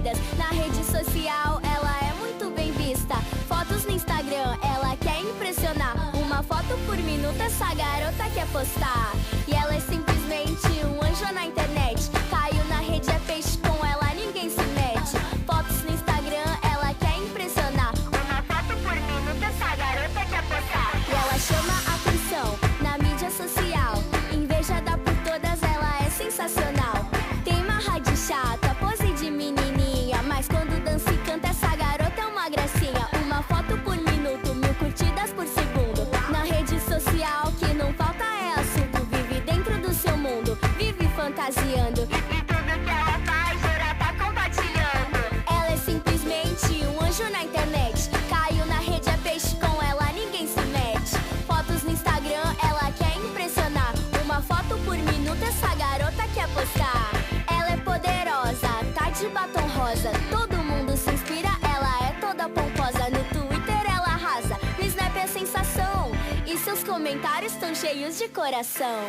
curtidas. Na rede social ela é muito bem vista. Fotos no Instagram, ela quer impressionar. Uma foto por minuto essa garota quer postar. E ela é simplesmente um anjo na internet. Caiu na rede, é peixe, com ela ninguém se mete. Fotos no Instagram, ela quer impressionar. Uma foto por minuto essa garota quer postar. E ela chama atenção na mídia social. Invejada por todas, ela é sensacional. Tem marra de chata, pose de menininha, mas quando dança e canta essa garota é uma gracinha. Uma foto por minuto, 1000 curtidas por segundo. Na rede social que não falta é assunto. Vive dentro do seu mundo, vive fantasiando. E tudo que ela faz, ela tá compartilhando. Ela é simplesmente um anjo na internet. Caiu na rede, é peixe, com ela ninguém se mete. Fotos no Instagram, ela quer impressionar. Uma foto por minuto essa garota quer postar. Ela é poderosa, tá de batom rosa. Todo mundo se inspira, ela é toda pomposa. No Twitter ela arrasa, no Snap é sensação. E seus comentários tão cheios de coração.